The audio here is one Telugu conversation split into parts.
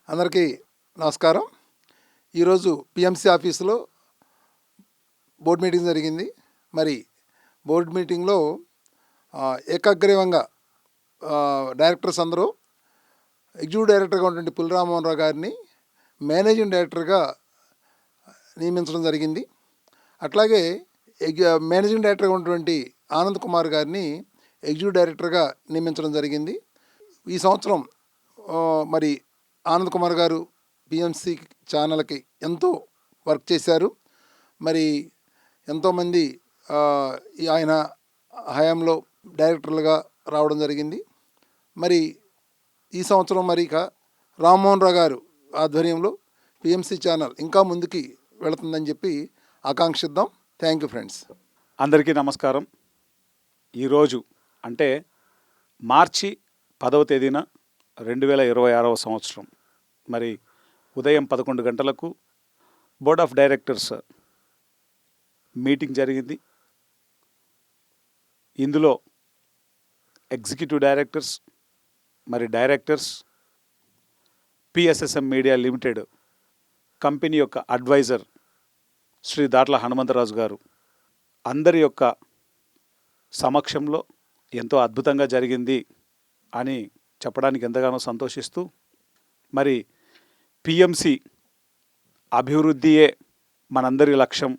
అందరికీ నమస్కారం. ఈరోజు పిఎంసి ఆఫీసులో బోర్డు మీటింగ్ జరిగింది. మరి బోర్డు మీటింగ్లో ఏకగ్రీవంగా డైరెక్టర్స్ అందరూ ఎగ్జిక్యూటివ్ డైరెక్టర్గా ఉన్నటువంటి పులి రామ్మోహన్ రావు గారిని మేనేజింగ్ డైరెక్టర్గా నియమించడం జరిగింది. అట్లాగే మేనేజింగ్ డైరెక్టర్గా ఉన్నటువంటి ఆనంద్ కుమార్ గారిని ఎగ్జిక్యూటివ్ డైరెక్టర్గా నియమించడం జరిగింది. ఈ సంవత్సరం మరి ఆనంద్ కుమార్ గారు పిఎంసి ఛానల్కి ఎంతో వర్క్ చేశారు. మరి ఎంతోమంది ఆయన హయాంలో డైరెక్టర్లుగా రావడం జరిగింది. మరి ఈ సంవత్సరం మరి ఇక రామ్మోహన్ రావు గారు ఆధ్వర్యంలో పిఎంసి ఛానల్ ఇంకా ముందుకి వెళుతుందని చెప్పి ఆకాంక్షిద్దాం. Thank you friends. అందరికీ నమస్కారం. ఈరోజు అంటే మార్చి 10వ తేదీన 2026వ సంవత్సరం మరి ఉదయం 11 గంటలకు బోర్డ్ ఆఫ్ డైరెక్టర్స్ మీటింగ్ జరిగింది. ఇందులో ఎగ్జిక్యూటివ్ డైరెక్టర్స్ మరి directors PSSM media limited company యొక్క అడ్వైజర్ శ్రీ దాట్ల హనుమంతరాజు గారు అందరి యొక్క సమక్షంలో ఎంతో అద్భుతంగా జరిగింది అని చెప్పడానికి ఎంతగానో సంతోషిస్తూ మరి పిఎంసి అభివృద్ధియే మనందరి లక్ష్యం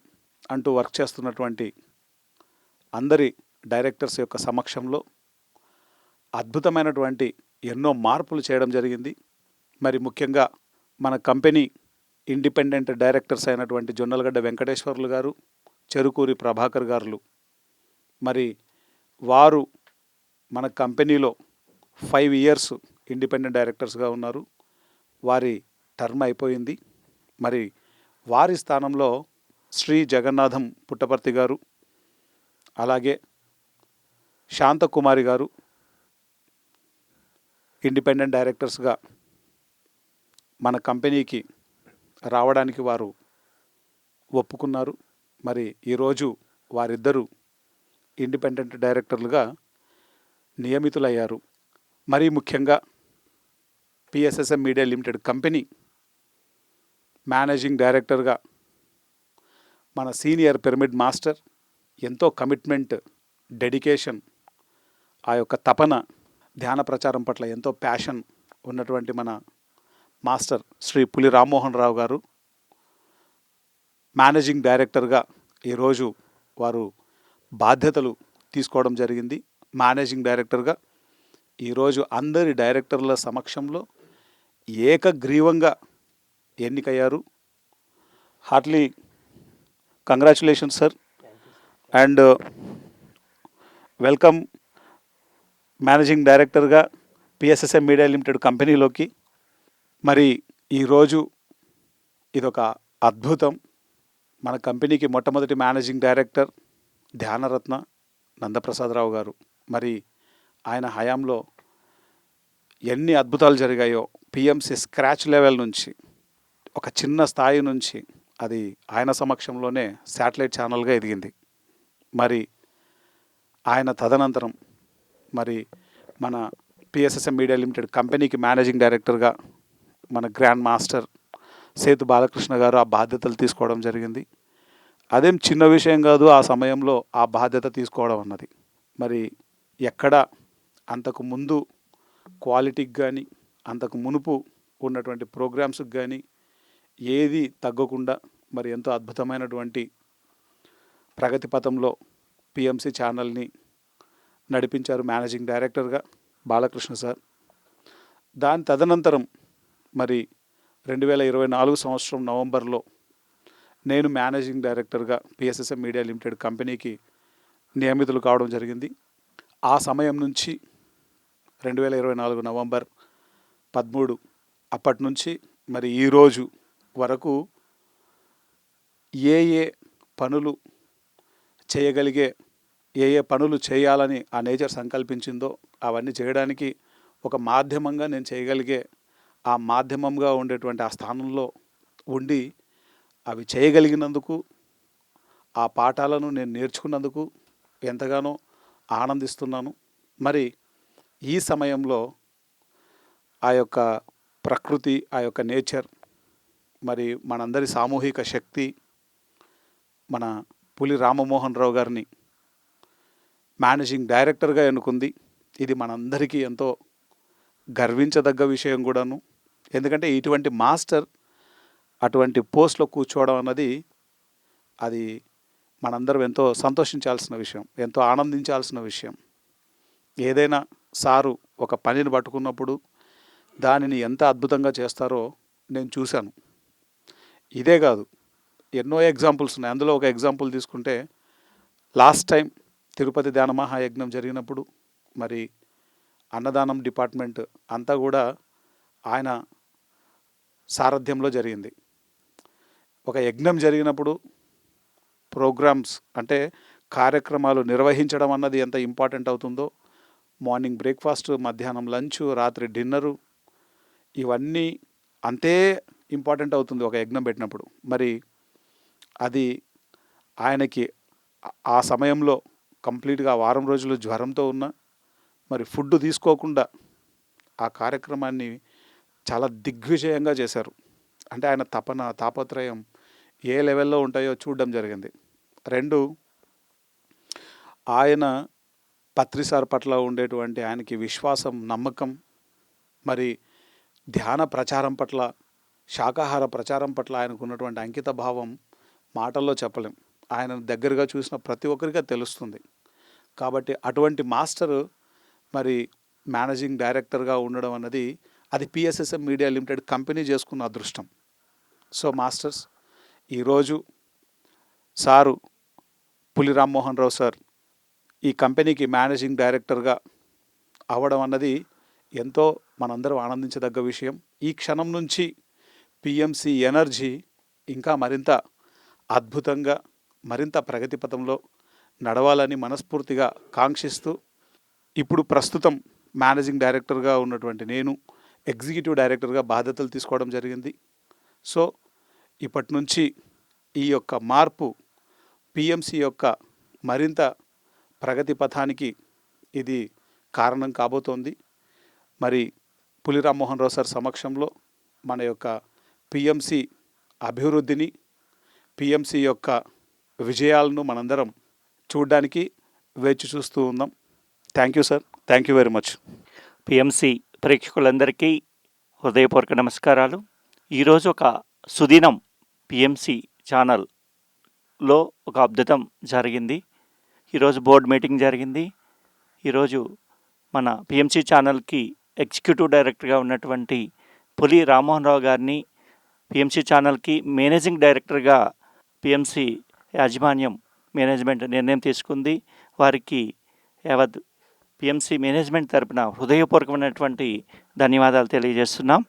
అంటూ వర్క్ చేస్తున్నటువంటి అందరి డైరెక్టర్స్ యొక్క సమక్షంలో అద్భుతమైనటువంటి ఎన్నో మార్పులు చేయడం జరిగింది. మరి ముఖ్యంగా మన కంపెనీ ఇండిపెండెంట్ డైరెక్టర్స్ అయినటువంటి జొన్నలగడ్డ వెంకటేశ్వర్లు గారు, చెరుకూరి ప్రభాకర్ గారు మరి వారు మన కంపెనీలో 5 years ఇండిపెండెంట్ డైరెక్టర్స్గా ఉన్నారు. వారి టర్మ్ అయిపోయింది. మరి వారి స్థానంలో శ్రీ జగన్నాథం పుట్టపర్తి గారు, అలాగే శాంతకుమారి గారు ఇండిపెండెంట్ డైరెక్టర్స్గా మన కంపెనీకి రావడానికి వారు ఒప్పుకున్నారు. మరి ఈరోజు వారిద్దరూ ఇండిపెండెంట్ డైరెక్టర్లుగా నియమితులయ్యారు. మరీ ముఖ్యంగా PSSM media limited company managing డైరెక్టర్గా మన సీనియర్ పిరమిడ్ మాస్టర్ ఎంతో కమిట్మెంట్, డెడికేషన్, ఆ యొక్క తపన, ధ్యాన ప్రచారం పట్ల ఎంతో ప్యాషన్ ఉన్నటువంటి మన మాస్టర్ శ్రీ పులి రామ్మోహన్ రావు గారు మేనేజింగ్ డైరెక్టర్గా ఈరోజు వారు బాధ్యతలు తీసుకోవడం జరిగింది. మేనేజింగ్ డైరెక్టర్గా ఈరోజు అందరి డైరెక్టర్ల సమక్షంలో ఏకగ్రీవంగా ఎన్నికయ్యారు. Hartley congratulations sir and welcome managing డైరెక్టర్గా పిఎస్ఎస్ఎం మీడియా లిమిటెడ్ కంపెనీలోకి. మరి ఈరోజు ఇదొక అద్భుతం. మన కంపెనీకి మొట్టమొదటి మేనేజింగ్ డైరెక్టర్ ధ్యానరత్న నందప్రసాదరావు గారు. మరి ఆయన హయాంలో ఎన్ని అద్భుతాలు జరిగాయో, పిఎంసి స్క్రాచ్ లెవెల్ నుంచి ఒక చిన్న స్థాయి నుంచి అది ఆయన సమక్షంలోనే శాటిలైట్ ఛానల్గా ఎదిగింది. మరి ఆయన తదనంతరం మరి మన పిఎస్ఎస్ఎం మీడియా లిమిటెడ్ కంపెనీకి మేనేజింగ్ డైరెక్టర్గా మన గ్రాండ్ మాస్టర్ సేతు బాలకృష్ణ గారు ఆ బాధ్యతలు తీసుకోవడం జరిగింది. అదేం చిన్న విషయం కాదు ఆ సమయంలో ఆ బాధ్యత తీసుకోవడం అన్నది. మరి ఎక్కడ అంతకు ముందు క్వాలిటీకి కానీ అంతకు మునుపు ఉన్నటువంటి ప్రోగ్రామ్స్కి కానీ ఏది తగ్గకుండా మరి ఎంతో అద్భుతమైనటువంటి ప్రగతి పథంలో పిఎంసి ఛానల్ని నడిపించారు మేనేజింగ్ డైరెక్టర్గా బాలకృష్ణ సార్. దాని తదనంతరం మరి 2024 సంవత్సరం నవంబర్లో నేను మేనేజింగ్ డైరెక్టర్గా పిఎస్ఎస్ఎం మీడియా లిమిటెడ్ కంపెనీకి నియమితులు కావడం జరిగింది. ఆ సమయం నుంచి 2024 నవంబర్ 13 అప్పటి నుంచి మరి ఈరోజు వరకు ఏ పనులు చేయగలిగే, ఏ పనులు చేయాలని ఆ నేచర్ సంకల్పించిందో అవన్నీ చేయడానికి ఒక మాధ్యమంగా నేను చేయగలిగే, ఆ మాధ్యమంగా ఉండేటువంటి ఆ స్థానంలో ఉండి అవి చేయగలిగినందుకు, ఆ పాఠాలను నేను నేర్చుకున్నందుకు ఎంతగానో ఆనందిస్తున్నాను. మరి ఈ సమయంలో ఆ యొక్క ప్రకృతి, ఆ యొక్క నేచర్, మరి మనందరి సామూహిక శక్తి, మన పులి రామమోహన్ రావు గారిని మేనేజింగ్ డైరెక్టర్గా ఎన్నుకుంది. ఇది మనందరికీ ఎంతో గర్వించదగ్గ విషయం కూడాను. ఎందుకంటే ఇటువంటి మాస్టర్ అటువంటి పోస్ట్లో కూర్చోవడం అన్నది అది మనందరం ఎంతో సంతోషించాల్సిన విషయం, ఎంతో ఆనందించాల్సిన విషయం. ఏదైనా సారు ఒక పనిని పట్టుకున్నప్పుడు దానిని ఎంత అద్భుతంగా చేస్తారో నేను చూశాను. ఇదే కాదు, ఎన్నో ఎగ్జాంపుల్స్ ఉన్నాయి. అందులో ఒక ఎగ్జాంపుల్ తీసుకుంటే, లాస్ట్ టైం తిరుపతి ధ్యాన మహాయజ్ఞం జరిగినప్పుడు మరి అన్నదానం డిపార్ట్మెంట్ అంతా కూడా ఆయన సారథ్యంలో జరిగింది. ఒక యజ్ఞం జరిగినప్పుడు ప్రోగ్రామ్స్ అంటే కార్యక్రమాలు నిర్వహించడం అన్నది ఎంత ఇంపార్టెంట్ అవుతుందో, మార్నింగ్ బ్రేక్ఫాస్ట్, మధ్యాహ్నం లంచ్, రాత్రి డిన్నరు, ఇవన్నీ అంతే ఇంపార్టెంట్ అవుతుంది ఒక యజ్ఞం పెట్టినప్పుడు. మరి అది ఆయనకి ఆ సమయంలో కంప్లీట్గా వారం రోజులు జ్వరంతో ఉన్న మరి ఫుడ్ తీసుకోకుండా ఆ కార్యక్రమాన్ని చాలా దిగ్విజయంగా చేశారు. అంటే ఆయన తాపత్రయం ఏ లెవెల్లో ఉంటాయో చూడడం జరిగింది. 2, ఆయన పత్రిసార్ పట్ల ఉండేటువంటి ఆయనకి విశ్వాసం, నమ్మకం, మరి ధ్యాన ప్రచారం పట్ల, శాకాహార ప్రచారం పట్ల ఆయనకు ఉన్నటువంటి అంకిత భావం మాటల్లో చెప్పలేం. ఆయన దగ్గరగా చూసిన ప్రతి ఒక్కరికి తెలుస్తుంది. కాబట్టి అటువంటి మాస్టరు మరి మేనేజింగ్ డైరెక్టర్గా ఉండడం అన్నది అది పిఎస్ఎస్ఎం మీడియా లిమిటెడ్ కంపెనీ చేసుకున్న అదృష్టం. సో మాస్టర్స్, ఈరోజు సారు పులి రామ్మోహన్ రావు సార్ ఈ కంపెనీకి మేనేజింగ్ డైరెక్టర్గా అవ్వడం అన్నది ఎంతో మనందరం ఆనందించదగ్గ విషయం. ఈ క్షణం నుంచి పిఎంసి ఎనర్జీ ఇంకా మరింత అద్భుతంగా, మరింత ప్రగతి పథంలో నడవాలని మనస్ఫూర్తిగా కాంక్షిస్తూ, ఇప్పుడు ప్రస్తుతం మేనేజింగ్ డైరెక్టర్గా ఉన్నటువంటి నేను ఎగ్జిక్యూటివ్ డైరెక్టర్గా బాధ్యతలు తీసుకోవడం జరిగింది. సో ఇప్పటి నుంచి ఈ యొక్క మార్పు పిఎంసి యొక్క మరింత ప్రగతి పథానికి ఇది కారణం కాబోతోంది. మరి పులి రామ్మోహన్ రావు సార్ సమక్షంలో మన యొక్క పిఎంసి అభివృద్ధిని, పిఎంసి యొక్క విజయాలను మనందరం చూడడానికి వేచి చూస్తూ ఉందాం. Thank you sir, thank you very much. PMC ప్రేక్షకులందరికీ హృదయపూర్వక నమస్కారాలు. ఈరోజు ఒక సుదినం పిఎంసి ఛానల్లో ఒక అద్భుతం జరిగింది. ఈరోజు బోర్డు మీటింగ్ జరిగింది. ఈరోజు మన పిఎంసి ఛానల్కి ఎగ్జిక్యూటివ్ డైరెక్టర్గా ఉన్నటువంటి పులి రామ్మోహన్ రావు గారిని పిఎంసి ఛానల్కి మేనేజింగ్ డైరెక్టర్గా పిఎంసి యాజమాన్యం మేనేజ్మెంట్ నిర్ణయం తీసుకుంది. వారికి యావత్ పిఎంసి మేనేజ్మెంట్ తరపున హృదయపూర్వకమైనటువంటి ధన్యవాదాలు తెలియజేస్తున్నాం.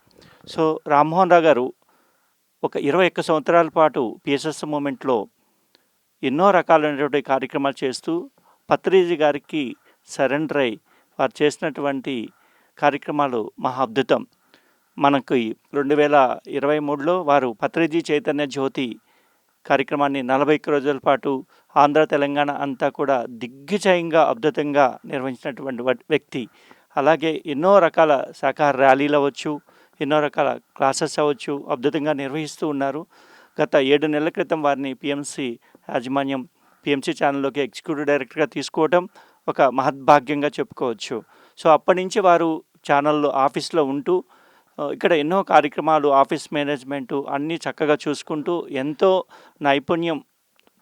సో రామ్మోహన్ రావు గారు ఒక 21 సంవత్సరాల పాటు పిఎస్ఎస్ మూమెంట్లో ఎన్నో రకాలైనటువంటి కార్యక్రమాలు చేస్తూ పత్రిజీ గారికి సరెండర్ అయి వారు చేసినటువంటి కార్యక్రమాలు మహా అద్భుతం. మనకి 2023లో వారు పత్రిజీ చైతన్య జ్యోతి కార్యక్రమాన్ని 41 రోజుల పాటు ఆంధ్ర, తెలంగాణ అంతా కూడా దిగ్విజయంగా, అద్భుతంగా నిర్వహించినటువంటి వ్యక్తి. అలాగే ఎన్నో రకాల శాఖాహార ర్యాలీలు అవ్వచ్చు, ఎన్నో రకాల క్లాసెస్ అవ్వచ్చు, అద్భుతంగా నిర్వహిస్తూ ఉన్నారు. గత 7 నెలల క్రితం వారిని పిఎంసి యాజమాన్యం పిఎంసి ఛానల్లోకి ఎగ్జిక్యూటివ్ డైరెక్టర్గా తీసుకోవడం ఒక మహద్భాగ్యంగా చెప్పుకోవచ్చు. సో అప్పటి నుంచి వారు ఛానల్లో ఆఫీస్లో ఉంటూ ఇక్కడ ఎన్నో కార్యక్రమాలు, ఆఫీస్ మేనేజ్మెంటు అన్నీ చక్కగా చూసుకుంటూ ఎంతో నైపుణ్యం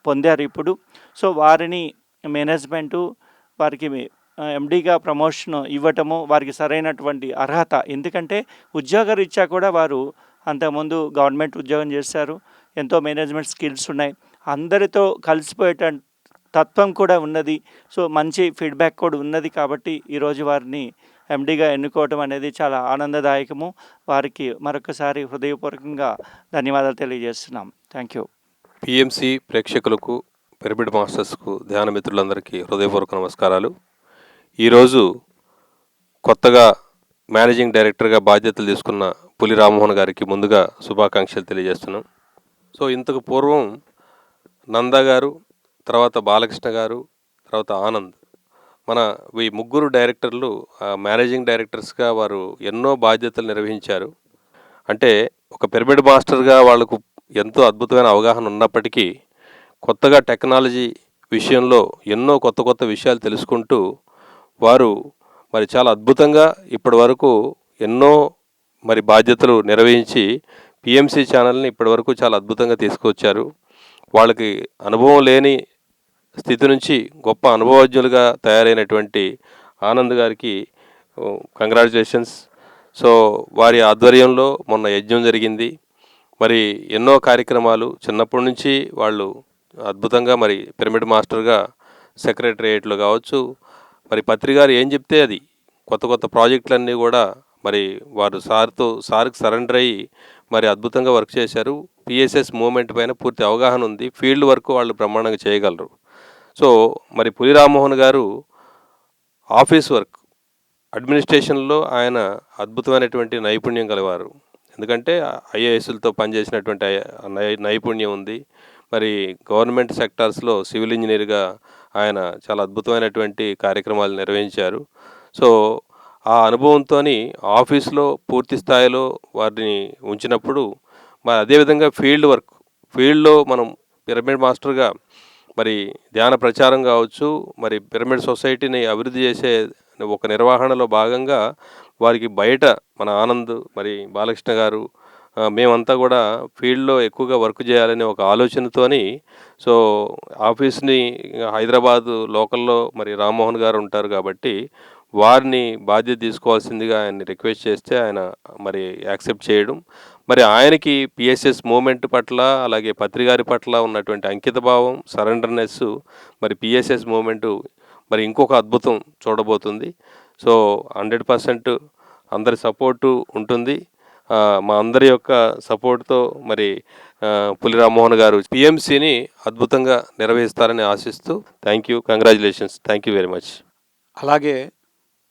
పొందారు ఇప్పుడు. సో వారిని మేనేజ్మెంటు వారికి ఎండీగా ప్రమోషన్ ఇవ్వటము వారికి సరైనటువంటి అర్హత. ఎందుకంటే ఉద్యోగరీత్యా కూడా వారు అంతకుముందు గవర్నమెంట్ ఉద్యోగం చేశారు, ఎంతో మేనేజ్మెంట్ స్కిల్స్ ఉన్నాయి, అందరితో కలిసిపోయేట తత్వం కూడా ఉన్నది. సో మంచి ఫీడ్బ్యాక్ కూడా ఉన్నది. కాబట్టి ఈరోజు వారిని ఎండీగా ఎన్నుకోవటం అనేది చాలా ఆనందదాయకము. వారికి మరొకసారి హృదయపూర్వకంగా ధన్యవాదాలు తెలియజేస్తున్నాం. Thank you. పిఎంసి ప్రేక్షకులకు, పిరమిడ్ మాస్టర్స్కు, ధ్యాన మిత్రులందరికీ హృదయపూర్వక నమస్కారాలు. ఈరోజు కొత్తగా మేనేజింగ్ డైరెక్టర్గా బాధ్యతలు తీసుకున్న పులి రామ్మోహన్ గారికి ముందుగా శుభాకాంక్షలు తెలియజేస్తున్నాం. సో ఇంతకు పూర్వం నందా గారు, తర్వాత బాలకృష్ణ గారు, తర్వాత ఆనంద్, మన ఈ ముగ్గురు డైరెక్టర్లు మేనేజింగ్ డైరెక్టర్స్గా వారు ఎన్నో బాధ్యతలు నిర్వహించారు. అంటే ఒక పిరమిడ్ మాస్టర్గా వాళ్ళకు ఎంతో అద్భుతమైన అవగాహన ఉన్నప్పటికీ కొత్తగా టెక్నాలజీ విషయంలో ఎన్నో కొత్త కొత్త విషయాలు తెలుసుకుంటూ వారు మరి చాలా అద్భుతంగా ఇప్పటి వరకు ఎన్నో మరి బాధ్యతలు నిర్వహించి పిఎంసి ఛానల్ని ఇప్పటి వరకు చాలా అద్భుతంగా తీసుకొచ్చారు. వాళ్ళకి అనుభవం లేని స్థితి నుంచి గొప్ప అనుభవజ్ఞులుగా తయారైనటువంటి ఆనంద్ గారికి కంగ్రాచులేషన్స్. సో వారి ఆధ్వర్యంలో మొన్న యజ్ఞం జరిగింది. మరి ఎన్నో కార్యక్రమాలు చిన్నప్పటి నుంచి వాళ్ళు అద్భుతంగా మరి పిరమిడ్ మాస్టర్గా సెక్రటరియేట్లో కావచ్చు, మరి పత్రికారు ఏం చెప్తే అది కొత్త కొత్త ప్రాజెక్టులన్నీ కూడా మరి వారు సార్కి సరెండర్ అయ్యి మరి అద్భుతంగా వర్క్ చేశారు. పిఎస్ఎస్ మూవ్మెంట్ పైన పూర్తి అవగాహన ఉంది. ఫీల్డ్ వర్క్ వాళ్ళు బ్రహ్మాండంగా చేయగలరు. సో మరి పులి రామ్మోహన్ గారు ఆఫీస్ వర్క్ అడ్మినిస్ట్రేషన్లో ఆయన అద్భుతమైనటువంటి నైపుణ్యం కలవారు. ఎందుకంటే ఐఏఎస్లతో పనిచేసినటువంటి నైపుణ్యం ఉంది. మరి గవర్నమెంట్ సెక్టార్స్లో సివిల్ ఇంజనీర్గా ఆయన చాలా అద్భుతమైనటువంటి కార్యక్రమాలు నిర్వహించారు. సో ఆ అనుభవంతో ఆఫీస్లో పూర్తి స్థాయిలో వారిని ఉంచినప్పుడు మరి అదేవిధంగా ఫీల్డ్లో మనం పిరమిడ్ మాస్టర్గా మరి ధ్యాన ప్రచారం కావచ్చు, మరి పిరమిడ్ సొసైటీని అభివృద్ధి చేసే ఒక నిర్వహణలో భాగంగా వారికి బయట మన ఆనంద్ మరి బాలకృష్ణ గారు మేమంతా కూడా ఫీల్డ్లో ఎక్కువగా వర్క్ చేయాలనే ఒక ఆలోచనతోని సో ఆఫీస్ని హైదరాబాద్ లోకల్లో మరి రామ్మోహన్ గారు ఉంటారు కాబట్టి వారిని బాధ్యత తీసుకోవాల్సిందిగా ఆయన్ని రిక్వెస్ట్ చేస్తే ఆయన మరి యాక్సెప్ట్ చేయడం, మరి ఆయనకి పిఎస్ఎస్ మూమెంట్ పట్ల అలాగే పత్రికారి పట్ల ఉన్నటువంటి అంకితభావం, సరెండర్నెస్ మరి పిఎస్ఎస్ మూమెంట్ మరి ఇంకొక అద్భుతం చూడబోతుంది. సో 100% అందరి సపోర్టు ఉంటుంది. మా అందరి యొక్క సపోర్ట్తో మరి పులి రామ్మోహన్ గారు పిఎంసిని అద్భుతంగా నిర్వహిస్తారని ఆశిస్తూ thank you, congratulations, thank you very much. అలాగే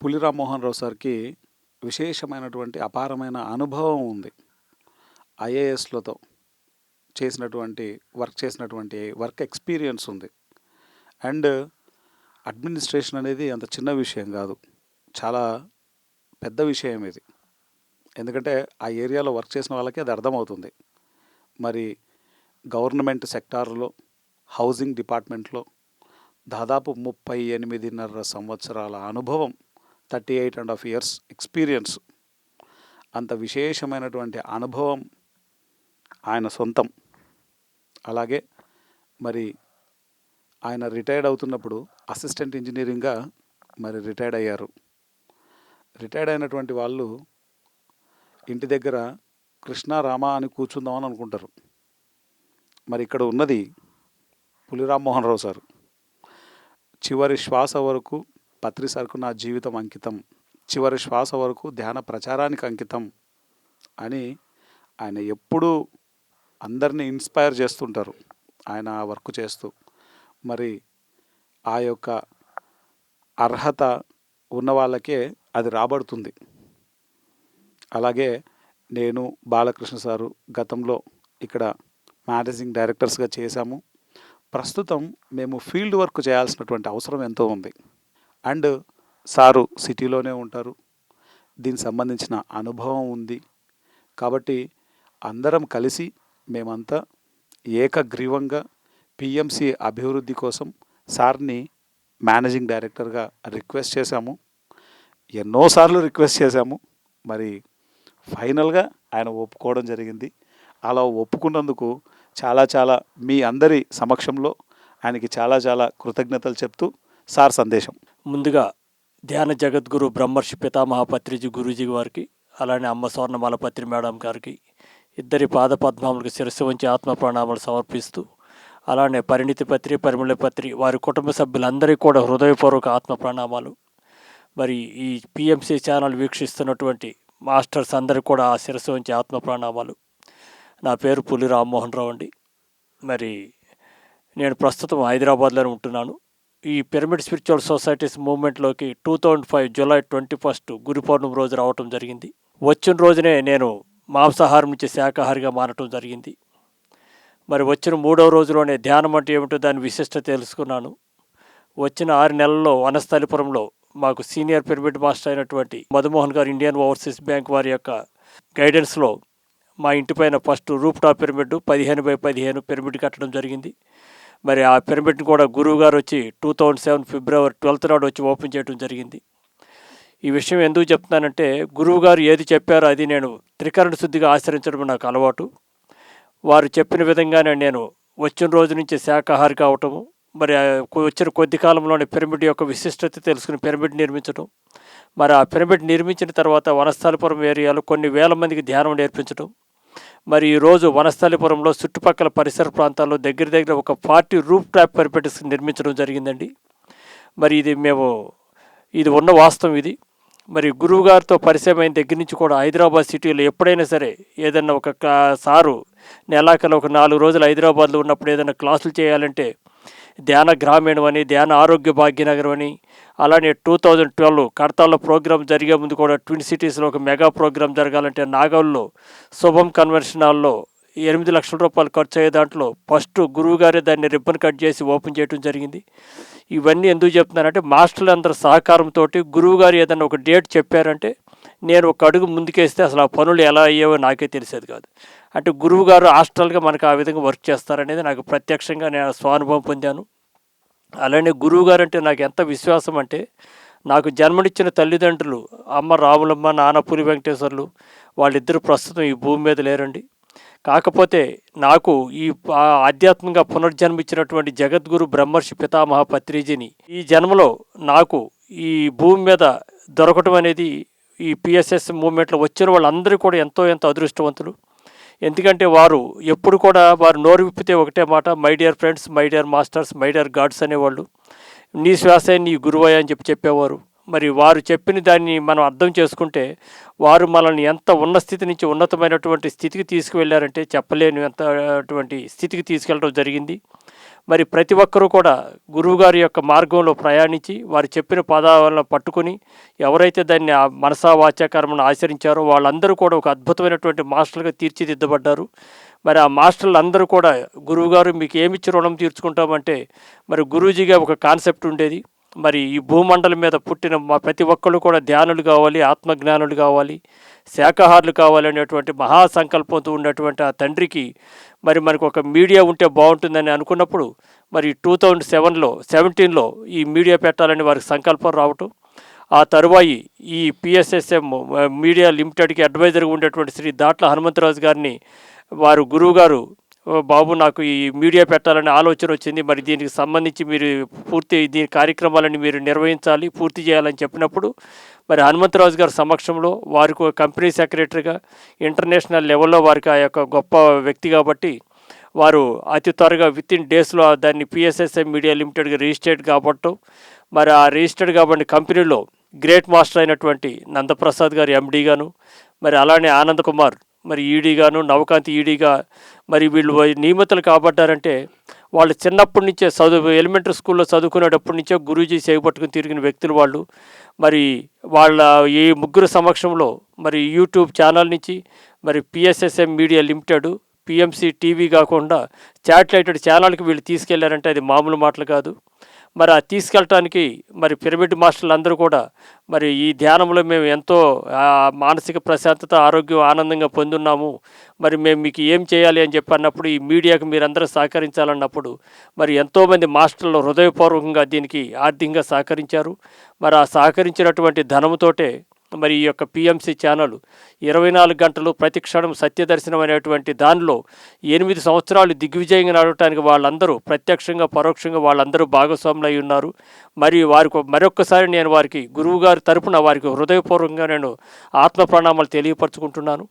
పులి రామ్మోహన్ రావు సార్కి విశేషమైనటువంటి అపారమైన అనుభవం ఉంది. ఐఏఎస్లతో చేసినటువంటి వర్క్ ఎక్స్పీరియన్స్ ఉంది. అండ్ అడ్మినిస్ట్రేషన్ అనేది అంత చిన్న విషయం కాదు, చాలా పెద్ద విషయం ఇది. ఎందుకంటే ఆ ఏరియాలో వర్క్ చేసిన వాళ్ళకి అది అర్థమవుతుంది. మరి గవర్నమెంట్ సెక్టార్లో హౌసింగ్ డిపార్ట్మెంట్లో దాదాపు 38.5 సంవత్సరాల అనుభవం, 38.5 years ఎక్స్పీరియన్స్, అంత విశేషమైనటువంటి అనుభవం ఆయన సొంతం. అలాగే మరి ఆయన రిటైర్డ్ అవుతున్నప్పుడు అసిస్టెంట్ ఇంజనీరింగ్గా మరి రిటైర్డ్ అయ్యారు. రిటైర్డ్ అయినటువంటి వాళ్ళు ఇంటి దగ్గర కృష్ణ రామ అని కూర్చుందామని అనుకుంటారు. మరి ఇక్కడ ఉన్నది పులి రామ్మోహన్ రావు సార్. చివరి శ్వాస వరకు పత్రి సార్కు నా జీవితం అంకితం, చివరి శ్వాస వరకు ధ్యాన ప్రచారానికి అంకితం అని ఆయన ఎప్పుడూ అందరినీ ఇన్స్పైర్ చేస్తుంటారు. ఆయన ఆ వర్క్ చేస్తూ మరి ఆ యొక్క అర్హత ఉన్న వాళ్ళకే అది రాబడుతుంది. అలాగే నేను బాలకృష్ణ సారు గతంలో ఇక్కడ మేనేజింగ్ డైరెక్టర్స్గా చేశాము. ప్రస్తుతం మేము ఫీల్డ్ వర్క్ చేయాల్సినటువంటి అవసరం ఎంతో ఉంది. అండ్ సారు సిటీలోనే ఉంటారు, దీనికి సంబంధించిన అనుభవం ఉంది. కాబట్టి అందరం కలిసి మేమంతా ఏకగ్రీవంగా పిఎంసి అభివృద్ధి కోసం సార్ని మేనేజింగ్ డైరెక్టర్గా రిక్వెస్ట్ చేశాము. ఎన్నోసార్లు రిక్వెస్ట్ చేశాము. మరి ఫైనల్గా ఆయన ఒప్పుకోవడం జరిగింది. అలా ఒప్పుకున్నందుకు చాలా మీ అందరి సమక్షంలో ఆయనకి చాలా కృతజ్ఞతలు చెప్తూ సార్ సందేశం. ముందుగా ధ్యాన జగద్గురు బ్రహ్మర్షి పితామహ పత్రిజీ గురూజీ వారికి, అలానే అమ్మ స్వర్ణమాల పత్రి మేడం గారికి, ఇద్దరి పాదపద్మములకు శిరస్సు వంచి ఆత్మ ప్రణామాలు సమర్పిస్తూ, అలానే పరిణితి పత్రి, పరిమళ పత్రి వారి కుటుంబ సభ్యులందరికీ కూడా హృదయపూర్వక ఆత్మ ప్రణామాలు. మరి ఈ పిఎంసి ఛానల్ వీక్షిస్తున్నటువంటి మాస్టర్స్ అందరికీ కూడా ఆ శిరస్సు వంచి ఆత్మ ప్రణామాలు. నా పేరు పులి రామ్మోహన్ రావు అండి. మరి నేను ప్రస్తుతం హైదరాబాద్లోనే ఉంటున్నాను. ఈ పిరమిడ్ స్పిరిచువల్ సొసైటీస్ మూవ్మెంట్లోకి 2005 జూలై 21 గురు పౌర్ణమి రోజు రావటం జరిగింది. వచ్చిన రోజునే నేను మాంసాహారం నుంచి శాకాహారిగా మారటం జరిగింది. మరి వచ్చిన 3వ రోజులోనే ధ్యానం అంటే ఏమిటో దాని విశిష్టత తెలుసుకున్నాను. వచ్చిన 6 నెలల్లో వనస్థలిపురంలో మాకు సీనియర్ పిరమిడ్ మాస్టర్ అయినటువంటి మధుమోహన్ గారు ఇండియన్ ఓవర్సీస్ బ్యాంక్ వారి యొక్క గైడెన్స్లో మా ఇంటి పైన first roof top pyramid 15x15 pyramid కట్టడం జరిగింది. మరి ఆ పిరమిడ్ని కూడా గురువు గారు వచ్చి 2007 ఫిబ్రవరి 12th నాడు వచ్చి ఓపెన్ చేయడం జరిగింది. ఈ విషయం ఎందుకు చెప్తున్నానంటే, గురువు గారు ఏది చెప్పారో అది నేను త్రికరణ శుద్ధిగా ఆచరించడం నాకు అలవాటు. వారు చెప్పిన విధంగానే నేను వచ్చిన రోజు నుంచి శాకాహారి కావటము, మరి వచ్చిన కొద్ది కాలంలోనే పిరమిడ్ యొక్క విశిష్టత తెలుసుకుని పిరమిడ్ నిర్మించడం, మరి ఆ పిరమిడ్ నిర్మించిన తర్వాత వనస్థలిపురం ఏరియాలో కొన్ని వేల మందికి ధ్యానం నేర్పించడం, మరి ఈరోజు వనస్థలిపురంలో చుట్టుపక్కల పరిసర ప్రాంతాల్లో దగ్గర ఒక 40 రూప్ టాప్ పిరమిడ్స్ నిర్మించడం జరిగిందండి. మరి ఇది ఉన్న వాస్తవం ఇది. మరి గురువు గారితో పరిచయం అయిన దగ్గర నుంచి కూడా హైదరాబాద్ సిటీలో ఎప్పుడైనా సరే ఏదన్నా ఒక సారు నెలాకల ఒక 4 రోజులు హైదరాబాద్లో ఉన్నప్పుడు ఏదైనా క్లాసులు చేయాలంటే ధ్యాన గ్రామీణం అని, ధ్యాన ఆరోగ్య భాగ్యనగరం అని, అలానే 2012 కడతాల్లో ప్రోగ్రాం జరిగే ముందు కూడా ట్విన్ సిటీస్లో ఒక మెగా ప్రోగ్రాం జరగాలంటే నాగౌల్లో శుభం కన్వెన్షన్ హాల్లో 8 లక్షల రూపాయలు ఖర్చు అయ్యే దాంట్లో ఫస్ట్ గురువు గారే దాన్ని రిబ్బన్ కట్ చేసి ఓపెన్ చేయడం జరిగింది. ఇవన్నీ ఎందుకు చెప్తున్నానంటే, మాస్టర్లందరూ సహకారంతో గురువు గారు ఏదైనా ఒక డేట్ చెప్పారంటే నేను ఒక అడుగు ముందుకేస్తే అసలు ఆ పనులు ఎలా అయ్యేవో నాకే తెలిసేది కాదు. అంటే గురువు గారు హాస్టల్గా మనకు ఆ విధంగా వర్క్ చేస్తారనేది నాకు ప్రత్యక్షంగా నేను స్వానుభవం పొందాను. అలానే గురువు గారు అంటే నాకు ఎంత విశ్వాసం అంటే, నాకు జన్మనిచ్చిన తల్లిదండ్రులు అమ్మ రాములమ్మ, నాన్న పులి వెంకటేశ్వర్లు, వాళ్ళిద్దరూ ప్రస్తుతం ఈ భూమి మీద లేరండి. కాకపోతే నాకు ఈ ఆధ్యాత్మికంగా పునర్జన్మించినటువంటి జగద్గురు బ్రహ్మర్షి పితామహ పత్రిజీని ఈ జన్మలో నాకు ఈ భూమి మీద దొరకటం అనేది ఈ పిఎస్ఎస్ మూవ్మెంట్లో వచ్చిన వాళ్ళందరూ కూడా ఎంతో అదృష్టవంతులు. ఎందుకంటే వారు ఎప్పుడు కూడా వారు నోరు విప్పితే ఒకటే మాట, my dear friends, my dear masters, my dear God's అనేవాళ్ళు. నీ శ్వాసే నీ గురువయ్య అని చెప్పేవారు. మరి వారు చెప్పిన దాన్ని మనం అర్థం చేసుకుంటే వారు మనల్ని ఎంత ఉన్న స్థితి నుంచి ఉన్నతమైనటువంటి స్థితికి తీసుకువెళ్ళారంటే చెప్పలేని అటువంటి స్థితికి తీసుకెళ్ళడం జరిగింది. మరి ప్రతి ఒక్కరూ కూడా గురువుగారి యొక్క మార్గంలో ప్రయాణించి వారు చెప్పిన పదాలను పట్టుకుని ఎవరైతే దాన్ని మనసా వాచాకర్మను ఆచరించారో వాళ్ళందరూ కూడా ఒక అద్భుతమైనటువంటి మాస్టర్లుగా తీర్చిదిద్దబడ్డారు. మరి ఆ మాస్టర్లు అందరూ కూడా గురువుగారు మీకు ఏమిచ్చి రుణం తీర్చుకుంటామంటే, మరి గురూజీగా ఒక కాన్సెప్ట్ ఉండేది. మరి ఈ భూమండలం మీద పుట్టిన ప్రతి ఒక్కళ్ళు కూడా ధ్యానులు కావాలి, ఆత్మజ్ఞానులు కావాలి, శాకాహారులు కావాలి అనేటువంటి మహాసంకల్పంతో ఉన్నటువంటి ఆ తండ్రికి మరి మనకు ఒక మీడియా ఉంటే బాగుంటుందని అనుకున్నప్పుడు మరి 2017లో ఈ మీడియా పెట్టాలని వారికి సంకల్పం రావటం, ఆ తరువాయి ఈ పిఎస్ఎస్ఎం మీడియా లిమిటెడ్కి అడ్వైజర్గా ఉండేటువంటి శ్రీ దాట్ల హనుమంతరాజు గారిని వారు గురువుగారు, బాబు నాకు ఈ మీడియా పెట్టాలనే ఆలోచన వచ్చింది, మరి దీనికి సంబంధించి మీరు దీని కార్యక్రమాలని మీరు నిర్వహించాలి, పూర్తి చేయాలని చెప్పినప్పుడు మరి హనుమంతరాజు గారి సమక్షంలో వారికి కంపెనీ సెక్రటరీగా ఇంటర్నేషనల్ లెవెల్లో వారికి ఆ యొక్క గొప్ప వ్యక్తి కాబట్టి వారు అతి త్వరగా వితిన్ డేస్లో దాన్ని పిఎస్ఎస్ఎం మీడియా లిమిటెడ్గా రిజిస్టర్డ్ కాబట్టం, మరి ఆ రిజిస్టర్డ్ కాబట్టి కంపెనీలో గ్రేట్ మాస్టర్ అయినటువంటి నందప్రసాద్ గారు ఎండీగాను, మరి అలానే ఆనంద్ కుమార్ మరి ఈడీగాను, నవకాంతి ఈడీగా మరి వీళ్ళు నియమితులు కాబట్టారంటే వాళ్ళు చిన్నప్పటి నుంచే ఎలిమెంటరీ స్కూల్లో చదువుకునేటప్పటి నుంచే గురూజీ చేపట్టుకుని తిరిగిన వ్యక్తులు వాళ్ళు. మరి వాళ్ళ ఈ ముగ్గురు సమక్షంలో మరి యూట్యూబ్ ఛానల్ నుంచి మరి PSSM media limited, PMC TV కాకుండా శాటిలైటెడ్ ఛానల్కి వీళ్ళు తీసుకెళ్లారంటే అది మామూలు మాటలు కాదు. మరి ఆ తీసుకెళ్ళటానికి మరి పిరమిడ్ మాస్టర్లు అందరూ కూడా మరి ఈ ధ్యానంలో మేము ఎంతో మానసిక ప్రశాంతత, ఆరోగ్యం, ఆనందంగా పొందున్నాము, మరి మేము మీకు ఏం చేయాలి అని చెప్పి అన్నప్పుడు ఈ మీడియాకు మీరందరూ సహకరించాలన్నప్పుడు మరి ఎంతోమంది మాస్టర్లు హృదయపూర్వకంగా దీనికి ఆర్థికంగా సహకరించారు. మరి ఆ సహకరించినటువంటి ధనముతోటే మరి ఈ యొక్క పిఎంసి ఛానల్ 24 గంటలు ప్రతి క్షణం సత్యదర్శనం అనేటువంటి దానిలో 8 సంవత్సరాలు దిగ్విజయంగా నడవటానికి వాళ్ళందరూ ప్రత్యక్షంగా పరోక్షంగా వాళ్ళందరూ భాగస్వాములు అయి ఉన్నారు. మరి వారికి మరొక్కసారి నేను వారికి గురువుగారి తరపున వారికి హృదయపూర్వకంగా నేను ఆత్మ ప్రణామాలు తెలియపరచుకుంటున్నాను.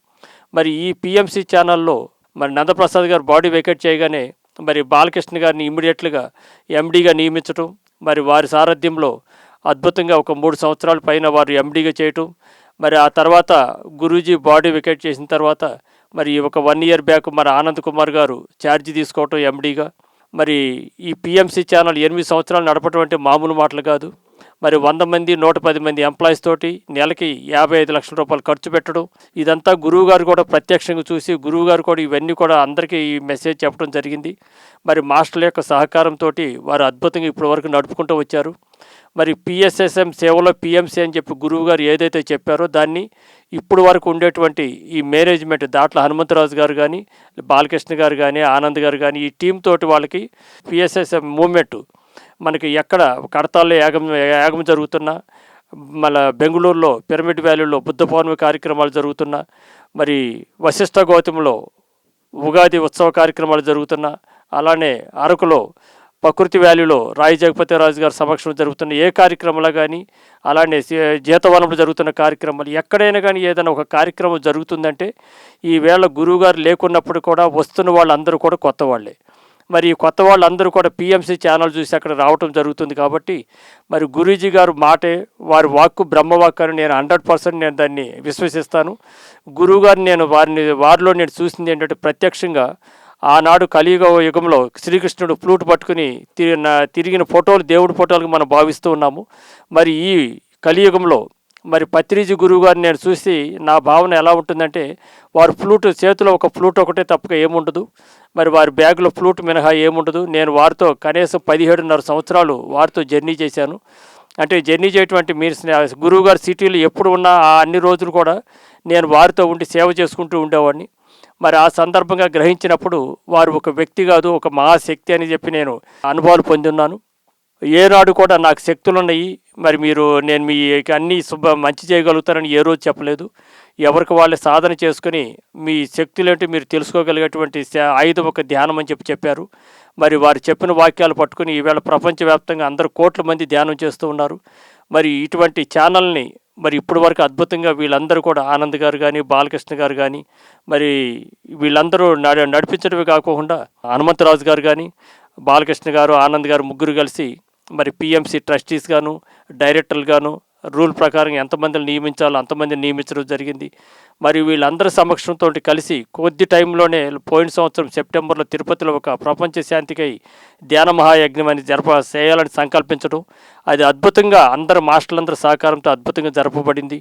మరి ఈ పిఎంసి ఛానల్లో మరి నందప్రసాద్ గారు బాడీ వెకేట్ చేయగానే మరి బాలకృష్ణ గారిని ఇమ్మీడియట్లుగా ఎండీగా నియమించడం, మరి వారి సారథ్యంలో అద్భుతంగా ఒక 3 సంవత్సరాల పైన వారు ఎండీగా చేయటం, మరి ఆ తర్వాత గురూజీ బాడీ వికెట్ చేసిన తర్వాత మరి ఒక 1 year బ్యాక్ మరి ఆనంద్ కుమార్ గారు ఛార్జ్ తీసుకోవటం ఎండీగా. మరి ఈ పిఎంసి ఛానల్ 8 సంవత్సరాలు నడపటం అంటే మామూలు మాటలు కాదు. మరి 100 మంది 110 మంది ఎంప్లాయీస్ తోటి నెలకి 55 లక్షల రూపాయలు ఖర్చు పెట్టడం, ఇదంతా గురువుగారు కూడా ప్రత్యక్షంగా చూసి గురువుగారు కూడా ఇవన్నీ కూడా అందరికీ ఈ మెసేజ్ చెప్పడం జరిగింది. మరి మాస్టర్ల యొక్క సహకారంతో వారు అద్భుతంగా ఇప్పటి వరకు నడుపుకుంటూ వచ్చారు. మరి పిఎస్ఎస్ఎం సేవలో పిఎంసి అని చెప్పి గురువుగారు ఏదైతే చెప్పారో దాన్ని ఇప్పుడు వరకు ఉండేటువంటి ఈ మేనేజ్మెంట్ దాంట్లో హనుమంతరాజు గారు కానీ, బాలకృష్ణ గారు కానీ, ఆనంద్ గారు కానీ, ఈ టీం తోటి వాళ్ళకి పిఎస్ఎస్ మూవ్మెంట్ మనకి ఎక్కడ కడతాల్లో యాగం జరుగుతున్నా, మళ్ళా బెంగళూరులో పిరమిడ్ వ్యాలీలో బుద్ధ పౌర్ణమి కార్యక్రమాలు జరుగుతున్నా, మరి వశిష్ఠ గౌతమిలో ఉగాది ఉత్సవ కార్యక్రమాలు జరుగుతున్నా, అలానే అరకులో ప్రకృతి వ్యాలీలో రాయి జగపతిరాజు గారి సమక్షంలో జరుగుతున్న ఏ కార్యక్రమాలు కానీ, అలానే జీతవనంలో జరుగుతున్న కార్యక్రమాలు ఎక్కడైనా కానీ ఏదైనా ఒక కార్యక్రమం జరుగుతుందంటే ఈవేళ గురువుగారు లేకున్నప్పుడు కూడా వస్తున్న వాళ్ళందరూ కూడా కొత్త వాళ్ళే. మరి ఈ కొత్త వాళ్ళందరూ కూడా పిఎంసి ఛానల్ చూసి అక్కడ రావటం జరుగుతుంది. కాబట్టి మరి గురూజీ గారు మాటే వారి వాక్కు బ్రహ్మవాక్కు అని నేను 100% నేను దాన్ని విశ్వసిస్తాను. గురువుగారిని నేను వారిలో నేను చూసింది ఏంటంటే ప్రత్యక్షంగా ఆనాడు కలియుగ యుగంలో శ్రీకృష్ణుడు ఫ్లూట్ పట్టుకుని తిరిగిన ఫోటోలు దేవుడి ఫోటోలకు మనం భావిస్తూ ఉన్నాము. మరి ఈ కలియుగంలో మరి పత్రిజీ గురువు గారిని నేను చూసి నా భావన ఎలా ఉంటుందంటే వారు ఫ్లూట్ చేతిలో ఒక ఫ్లూట్ ఒకటే తప్పక ఏముండదు, మరి వారి బ్యాగులో ఫ్లూట్ మినహా ఏముండదు. నేను వారితో కనీసం 17.5 సంవత్సరాలు వారితో జర్నీ చేశాను. అంటే జర్నీ చేయటువంటి మీన్స్ గురువు గారి సిటీలో ఎప్పుడు ఉన్నా ఆ అన్ని రోజులు కూడా నేను వారితో ఉండి సేవ చేసుకుంటూ ఉండేవాడిని. మరి ఆ సందర్భంగా గ్రహించినప్పుడు వారు ఒక వ్యక్తి కాదు, ఒక మహాశక్తి అని చెప్పి నేను అనుభవాలు పొంది ఉన్నాను. ఏనాడు కూడా నాకు శక్తులు ఉన్నాయి, మరి నేను మీ అన్నీ మంచి చేయగలుగుతారని ఏ రోజు చెప్పలేదు. ఎవరికి వాళ్ళే సాధన చేసుకుని మీ శక్తులేంటి మీరు తెలుసుకోగలిగేటువంటి ఆయుధం ఒక ధ్యానం అని చెప్పారు. మరి వారు చెప్పిన వాక్యాలు పట్టుకుని ఈవేళ ప్రపంచవ్యాప్తంగా అందరూ కోట్ల మంది ధ్యానం చేస్తూ ఉన్నారు. మరి ఇటువంటి ఛానల్ని మరి ఇప్పటి వరకు అద్భుతంగా వీళ్ళందరూ కూడా ఆనంద్ గారు కానీ, బాలకృష్ణ గారు కానీ, మరి వీళ్ళందరూ నడిపించడమే కాకుండా హనుమంతరాజు గారు కానీ, బాలకృష్ణ గారు, ఆనంద్ గారు ముగ్గురు కలిసి మరి పిఎంసి ట్రస్టీస్ గాను, డైరెక్టర్లు గాను రూల్ ప్రకారం ఎంతమందిని నియమించాలో అంతమందిని నియమించడం జరిగింది. మరి వీళ్ళందరి సమక్షంతో కలిసి కొద్ది టైంలోనే పోయిన సంవత్సరం సెప్టెంబర్లో తిరుపతిలో ఒక ప్రపంచ శాంతికై ధ్యాన మహాయజ్ఞం అని చేయాలని సంకల్పించడం, అది అద్భుతంగా అందరు మాస్టర్లందరి సహకారంతో అద్భుతంగా జరపబడింది.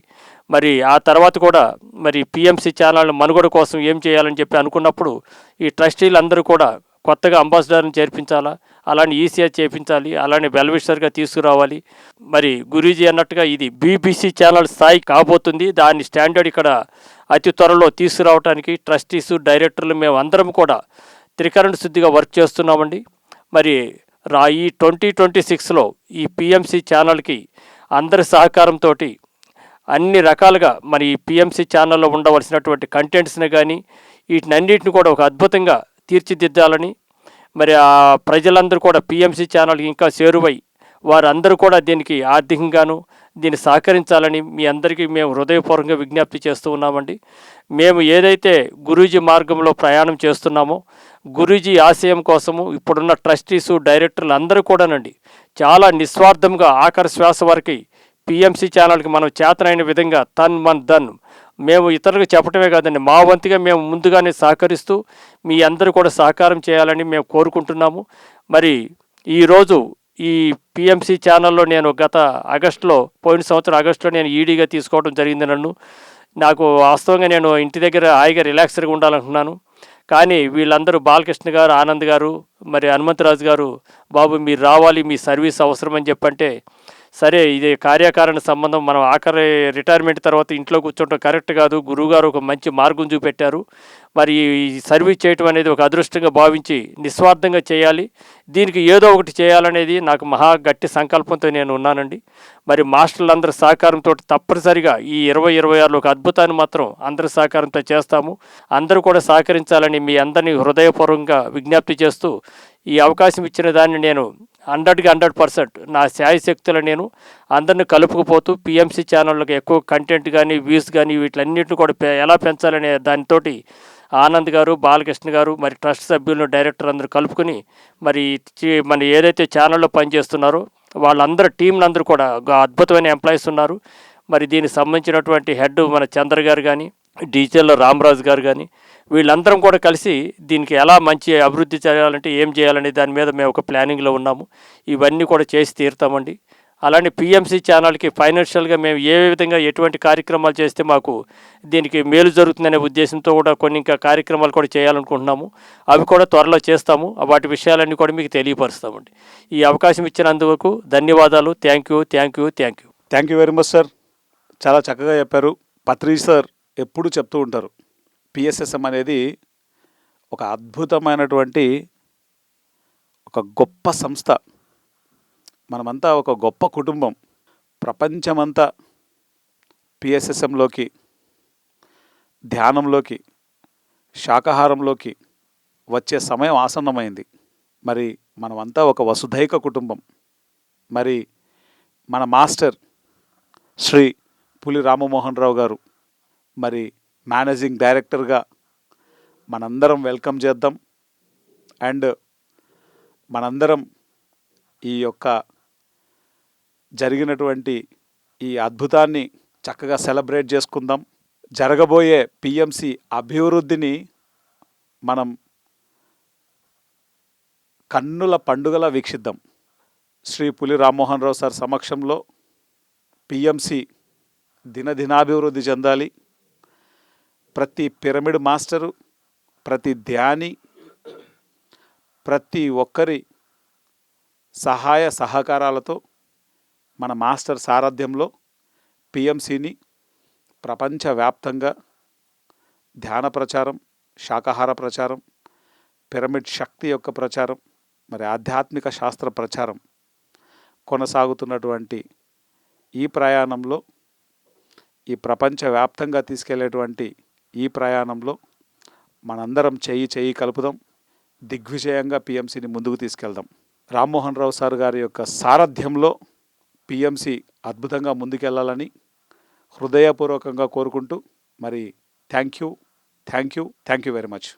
మరి ఆ తర్వాత కూడా మరి పిఎంసి ఛానల్ మనుగడ కోసం ఏం చేయాలని చెప్పి అనుకున్నప్పుడు ఈ ట్రస్టీలందరూ కూడా కొత్తగా అంబాసిడర్ని చేర్పించాలా, అలానే ఈసీఆర్ చేయించాలి, అలానే వెల్విషర్గా తీసుకురావాలి. మరి గురూజీ అన్నట్టుగా ఇది బీబీసీ ఛానల్ స్థాయి కాబోతుంది. దాని స్టాండర్డ్ ఇక్కడ అతి త్వరలో తీసుకురావడానికి ట్రస్టీసు, డైరెక్టర్లు మేము అందరం కూడా త్రికరణ శుద్ధిగా వర్క్ చేస్తున్నామండి. మరి ఈ 2026లో ఈ పిఎంసి ఛానల్కి అందరి సహకారంతో అన్ని రకాలుగా మరి ఈ పిఎంసి ఛానల్లో ఉండవలసినటువంటి కంటెంట్స్ని కానీ వీటినన్నిటిని కూడా ఒక అద్భుతంగా తీర్చిదిద్దాలని, మరి ఆ ప్రజలందరూ కూడా పిఎంసి ఛానల్కి ఇంకా చేరువై వారందరూ కూడా దీనికి ఆర్థికంగాను దీన్ని సహకరించాలని మీ అందరికీ మేము హృదయపూర్వకంగా విజ్ఞప్తి చేస్తూ ఉన్నామండి. మేము ఏదైతే గురూజీ మార్గంలో ప్రయాణం చేస్తున్నామో గురూజీ ఆశయం కోసము ఇప్పుడున్న ట్రస్టీసు, డైరెక్టర్లు అందరూ కూడానండి చాలా నిస్వార్థంగా ఆఖరి శ్వాస వరకు పిఎంసి ఛానల్కి మనం చేతనైన విధంగా ధన్ మేము ఇతరులకు చెప్పటమే కాదండి, మా వంతుగా మేము ముందుగానే సహకరిస్తూ మీ అందరూ కూడా సహకారం చేయాలని మేము కోరుకుంటున్నాము. మరి ఈరోజు ఈ పిఎంసి ఛానల్లో నేను గత పోయిన సంవత్సరం ఆగస్టులో నేను ఈడీగా తీసుకోవడం జరిగింది. నాకు వాస్తవంగా నేను ఇంటి దగ్గర హాయిగా రిలాక్స్గా ఉండాలనుకున్నాను. కానీ వీళ్ళందరూ బాలకృష్ణ గారు, ఆనంద్ గారు, మరి హనుమంతరాజు గారు, బాబు మీరు రావాలి, మీ సర్వీస్ అవసరం అని చెప్పంటే సరే ఇది కార్యకారణ సంబంధం, మనం ఆఖరి రిటైర్మెంట్ తర్వాత ఇంట్లో కూర్చోవడం కరెక్ట్ కాదు, గురువుగారు ఒక మంచి మార్గం చూపెట్టారు, మరి ఈ సర్వీస్ చేయటం అనేది ఒక అదృష్టంగా భావించి నిస్వార్థంగా చేయాలి, దీనికి ఏదో ఒకటి చేయాలనేది నాకు మహా గట్టి సంకల్పంతో నేను ఉన్నానండి. మరి మాస్టర్లందరి సహకారంతో తప్పనిసరిగా ఈ 2026లో ఒక అద్భుతాన్ని మాత్రం అందరి సహకారంతో చేస్తాము. అందరూ కూడా సహకరించాలని మీ అందరినీ హృదయపూర్వకంగా విజ్ఞప్తి చేస్తూ ఈ అవకాశం ఇచ్చిన దాన్ని నేను 100% నా శాయశక్తులు నేను అందరిని కలుపుకుపోతూ పిఎంసి ఛానళ్ళకి ఎక్కువ కంటెంట్ కానీ, వ్యూస్ కానీ వీటిలన్నింటిని కూడా ఎలా పెంచాలనే దానితోటి ఆనంద్ గారు, బాలకృష్ణ గారు, మరి ట్రస్ట్ సభ్యులను, డైరెక్టర్ అందరూ కలుపుకొని మరి ఏదైతే ఛానల్లో పనిచేస్తున్నారో వాళ్ళందరూ టీంలందరూ కూడా అద్భుతమైన ఎంప్లాయీస్ ఉన్నారు. మరి దీనికి సంబంధించినటువంటి హెడ్ మన చంద్ర గారు కానీ, డిజిటల్లో రామరాజు గారు కానీ వీళ్ళందరం కూడా కలిసి దీనికి ఎలా మంచి అభివృద్ధి చేయాలంటే ఏం చేయాలనే దాని మీద మేము ఒక ప్లానింగ్లో ఉన్నాము. ఇవన్నీ కూడా చేసి తీరుతామండి. అలానే పిఎంసి ఛానల్కి ఫైనాన్షియల్గా మేము ఏ విధంగా ఎటువంటి కార్యక్రమాలు చేస్తే మాకు దీనికి మేలు జరుగుతుందనే ఉద్దేశంతో కూడా కొన్ని ఇంకా కార్యక్రమాలు కూడా చేయాలనుకుంటున్నాము. అవి కూడా త్వరలో చేస్తాము. వాటి విషయాలన్నీ కూడా మీకు తెలియపరుస్తామండి. ఈ అవకాశం ఇచ్చినందుకు ధన్యవాదాలు. Thank you. Thank you very much sir. చాలా చక్కగా చెప్పారు. పత్రి సార్ ఎప్పుడు చెప్తూ ఉంటారు, పిఎస్ఎస్ఎం అనేది ఒక అద్భుతమైనటువంటి ఒక గొప్ప సంస్థ. మనమంతా ఒక గొప్ప కుటుంబం. ప్రపంచమంతా పిఎస్ఎస్ఎంలోకి, ధ్యానంలోకి, శాకాహారంలోకి వచ్చే సమయం ఆసన్నమైంది. మరి మనమంతా ఒక వసుధైక కుటుంబం. మరి మన మాస్టర్ శ్రీ పులి రామమోహన్ రావు గారు మరి మేనేజింగ్ డైరెక్టర్గా మనందరం వెల్కమ్ చేద్దాం. అండ్ మనందరం ఈ యొక్క జరిగినటువంటి ఈ అద్భుతాన్ని చక్కగా సెలబ్రేట్ చేసుకుందాం. జరగబోయే పిఎంసి అభివృద్ధిని మనం కన్నుల పండుగలా వీక్షిద్దాం. శ్రీ పులి రామ్మోహన్ రావు సార్ సమక్షంలో పిఎంసి దినదినాభివృద్ధి చెందాలి. ప్రతి పిరమిడ్ మాస్టరు, ప్రతి ధ్యాని, ప్రతి ఒక్కరి సహాయ సహకారాలతో మన మాస్టర్ సారథ్యంలో పిఎంసిని ప్రపంచవ్యాప్తంగా ధ్యాన ప్రచారం, శాకాహార ప్రచారం, పిరమిడ్ శక్తి యొక్క ప్రచారం, మరి ఆధ్యాత్మిక శాస్త్ర ప్రచారం కొనసాగుతున్నటువంటి ఈ ప్రయాణంలో, ఈ ప్రపంచవ్యాప్తంగా తీసుకెళ్లేటువంటి ఈ ప్రయాణంలో మనందరం చెయ్యి కలుపుదాం. దిగ్విజయంగా పిఎంసిని ముందుకు తీసుకెళ్దాం. రామ్మోహన్ రావు సార్ గారి యొక్క సారథ్యంలో పిఎంసి అద్భుతంగా ముందుకెళ్లాలని హృదయపూర్వకంగా కోరుకుంటూ మరి థ్యాంక్ యూ వెరీ మచ్.